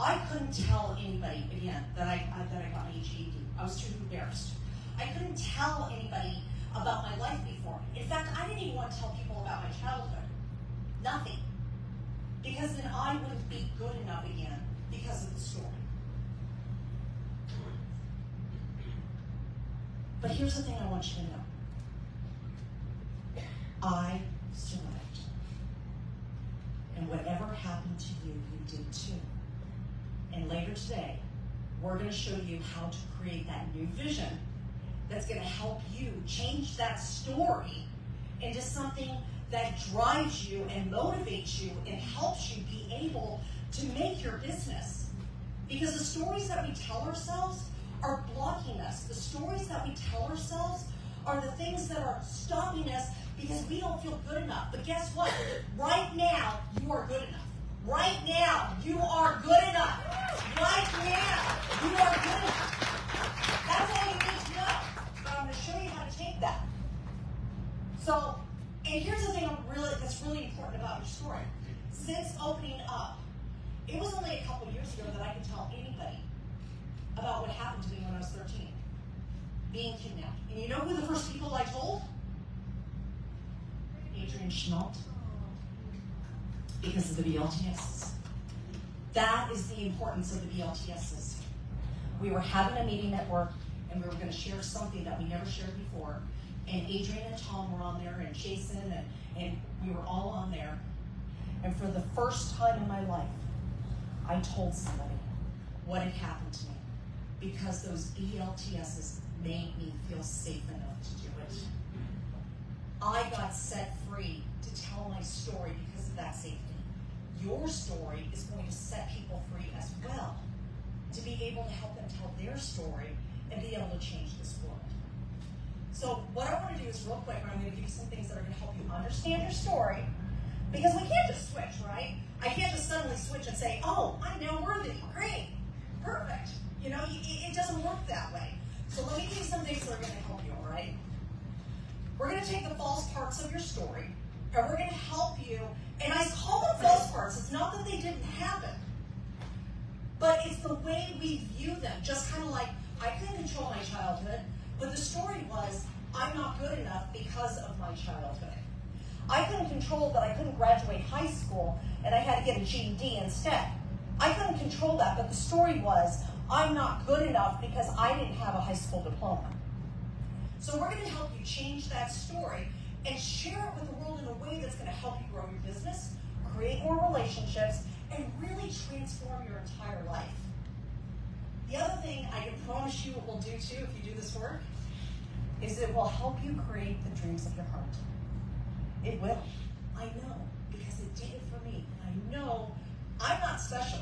I couldn't tell anybody, again, that I got my GED. I was too embarrassed. I couldn't tell anybody about my life before. In fact, I didn't even want to tell people about my childhood. Nothing. Because then I wouldn't be good enough again because of the story. But here's the thing I want you to know. I survived. And whatever happened to you, you did too. And later today, we're going to show you how to create that new vision that's going to help you change that story into something that drives you and motivates you and helps you be able to make your business. Because the stories that we tell ourselves are blocking us. The stories that we tell ourselves are the things that are stopping us because we don't feel good enough. But guess what? Right now, you are good enough. Right now, you are good enough. Right now, you are good enough. That's all you need to know. But I'm going to show you how to take that. So, and here's the thing that's really important about your story. Since opening up, it was only a couple years ago that I could tell anybody about what happened to me when I was 13. Being kidnapped. And you know who the first people I told? Adrian Schnault. Because of the BLTSs. That is the importance of the BLTSs. We were having a meeting at work, and we were going to share something that we never shared before. And Adrian and Tom were on there, and Jason, and we were all on there. And for the first time in my life, I told somebody what had happened to me. Because those BLTSs made me feel safe enough to do it. I got set free to tell my story because of that safety. Your story is going to set people free as well, to be able to help them tell their story and be able to change this world. So what I want to do is real quick, I'm going to give you some things that are going to help you understand your story, because we can't just switch, right? I can't just suddenly switch and say, oh, I'm now worthy, great, perfect. You know, it doesn't work that way. So let me give you some things that are going to help you, all right? We're going to take the false parts of your story, and we're going to help you, and I call them false parts. It's not that they didn't happen, but it's the way we view them. Just kind of like, I couldn't control my childhood, but the story was, I'm not good enough because of my childhood. I couldn't control that I couldn't graduate high school, and I had to get a GED instead. I couldn't control that, but the story was, I'm not good enough because I didn't have a high school diploma. So we're going to help you change that story and share it with the world in a way that's going to help you grow your business, create more relationships, and really transform your entire life. The other thing I can promise you it will do too if you do this work is it will help you create the dreams of your heart. It will. I know, because it did it for me. And I know I'm not special,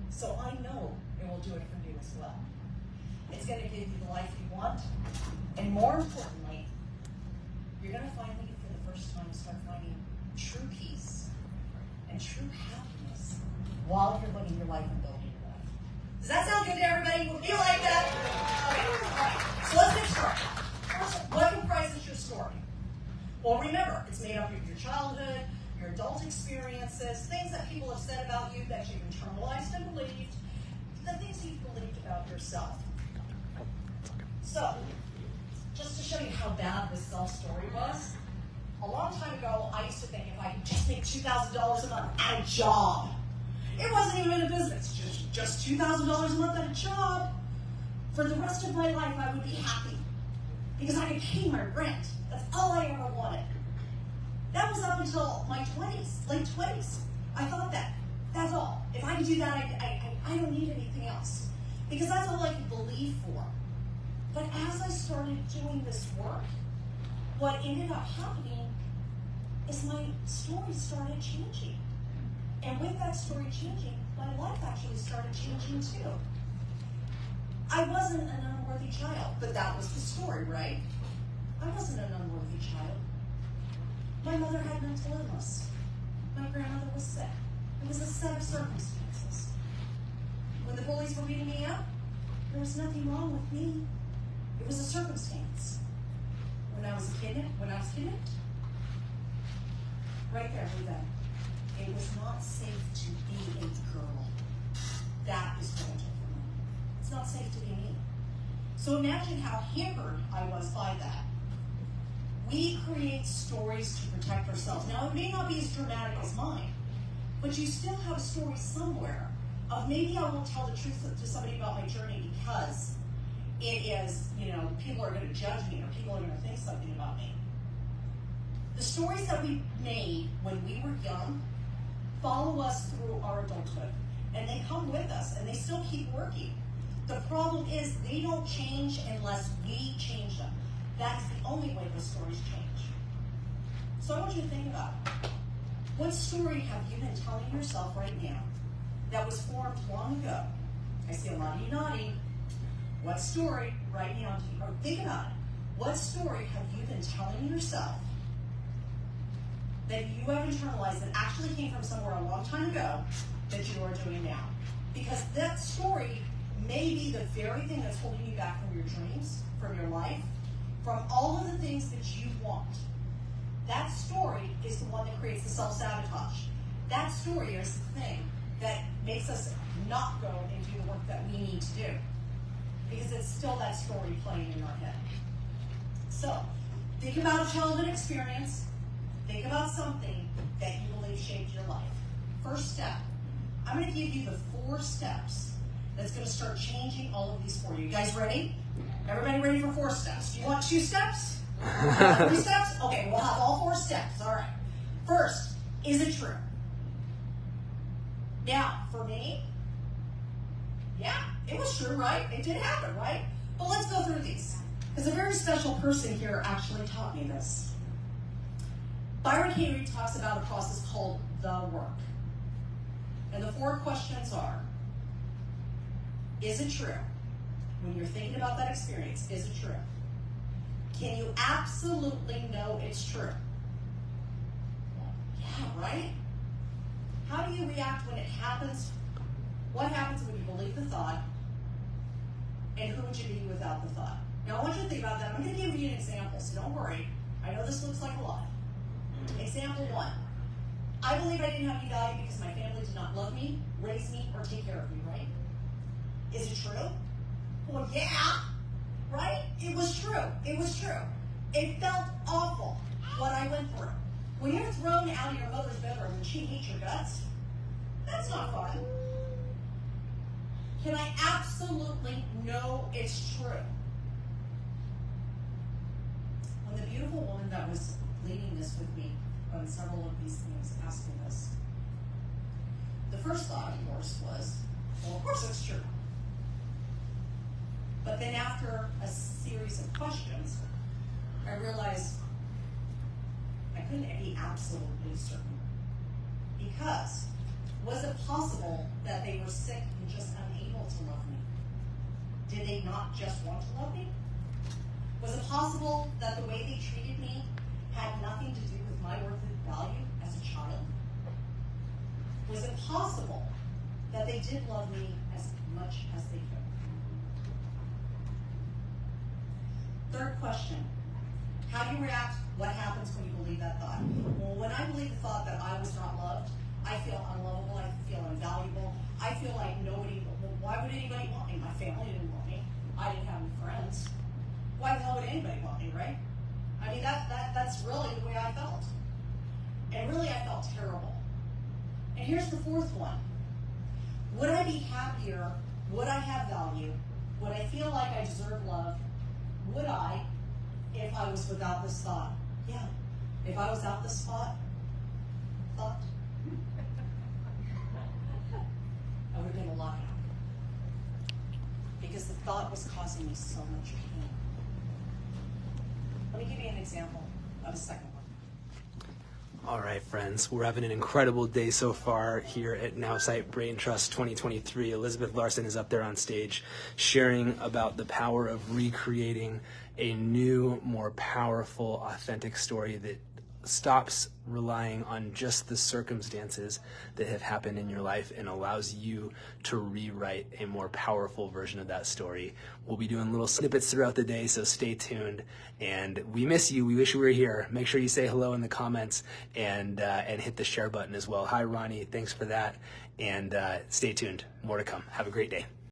so I know it will do it for you as well. It's going to give you the life you want, and more importantly, you're going to finally, for the first time, start finding true peace and true happiness while you're living your life and building your life. Does that sound good to everybody? Will you like that? Okay, all right. So let's get started. First, what comprises your story? Well, remember, it's made up of your childhood, your adult experiences, things that people have said about you that you've internalized and believed, the things you've believed about yourself. So, just to show you how bad this self-story was, a long time ago, I used to think if I could just make $2,000 a month at a job, it wasn't even a business, just $2,000 a month at a job, for the rest of my life I would be happy, because I could pay my rent. That's all I ever wanted. That was up until my 20s, late 20s. I thought that's all. If I could do that, I don't need anything else, because that's all I could believe for. But as I started doing this work, what ended up happening is my story started changing. And with that story changing, my life actually started changing too. I wasn't an unworthy child, but that was the story, right? I wasn't an unworthy child. My mother had mental illness. My grandmother was sick. It was a set of circumstances. When the bullies were beating me up, there was nothing wrong with me. It was a circumstance. When I was kidnapped, right there, read that. It was not safe to be a girl. That So imagine how hampered I was by that. We create stories to protect ourselves. Now, it may not be as dramatic as mine, but you still have a story somewhere of maybe I won't tell the truth to somebody about my journey because it is, people are going to judge me or people are going to think something about me. The stories that we made when we were young follow us through our adulthood, and they come with us, and they still keep working. The problem is they don't change unless we change them. That's the only way those stories change. So I want you to think about it. What story have you been telling yourself right now that was formed long ago? I see a lot of you nodding. What story right now, or think about it. What story have you been telling yourself that you have internalized that actually came from somewhere a long time ago that you are doing now? Because that story may be the very thing that's holding you back from your dreams, from your life, from all of the things that you want. That story is the one that creates the self-sabotage. That story is the thing that makes us not go and do the work that we need to do. Because it's still that story playing in our head. So, think about a childhood experience. Think about something that you believe shaped your life. First step. I'm going to give you the 4 steps that's going to start changing all of these for you. You guys ready? Everybody ready for 4 steps? Do you want 2 steps? 3 steps? Okay, we'll have all 4 steps. All right. First, is it true? Now, for me, yeah, it was true, right? It did happen, right? But let's go through these. Because a very special person here actually taught me this. Byron Katie talks about a process called the work. And the 4 questions are, is it true? When you're thinking about that experience, is it true? Can you absolutely know it's true? Yeah, right? How do you react when it happens? What happens when you believe the thought? And who would you be without the thought? Now, I want you to think about that. I'm going to give you an example, so don't worry. I know this looks like a lot. Example 1. I believe I didn't have any value because my family did not love me, raise me, or take care of me, right? Is it true? Well, yeah, right? It was true. It was true. It felt awful what I went through. When you're thrown out of your mother's bedroom and she hates your guts, that's not fun. Can I absolutely know it's true? When the beautiful woman that was leading this with me on several of these things asked me this, the first thought, of course, was, well, of course it's true. But then after a series of questions, I realized I couldn't be absolutely certain. Because was it possible that they were sick and just unable to love me? Did they not just want to love me? Was it possible that the way they treated me had nothing to do with my worth and value as a child? Was it possible that they did love me as much as they could? Third question, how do you react? What happens when you believe that thought? Well, when I believe the thought that I was not loved, I feel unlovable, I feel invaluable, I feel like nobody, well, why would anybody want me? My family didn't want me. I didn't have any friends. Why the hell would anybody want me, right? I mean, that's really the way I felt. And really, I felt terrible. And here's the 4th one. Would I be happier? Would I have value? Would I feel like I deserve love? Would I, if I was without this thought? Yeah. If I was without this thought, I would have been a lot happier. Because the thought was causing me so much pain. Let me give you an example of a second one. All right, friends, we're having an incredible day so far here at Nowsite Brain Trust 2023. Elizabeth Larson is up there on stage sharing about the power of recreating a new, more powerful, authentic story that stops relying on just the circumstances that have happened in your life and allows you to rewrite a more powerful version of that story. We'll be doing little snippets throughout the day, so stay tuned. And we miss you. We wish you were here. Make sure you say hello in the comments and hit the share button as well. Hi, Ronnie. Thanks for that. And stay tuned. More to come. Have a great day.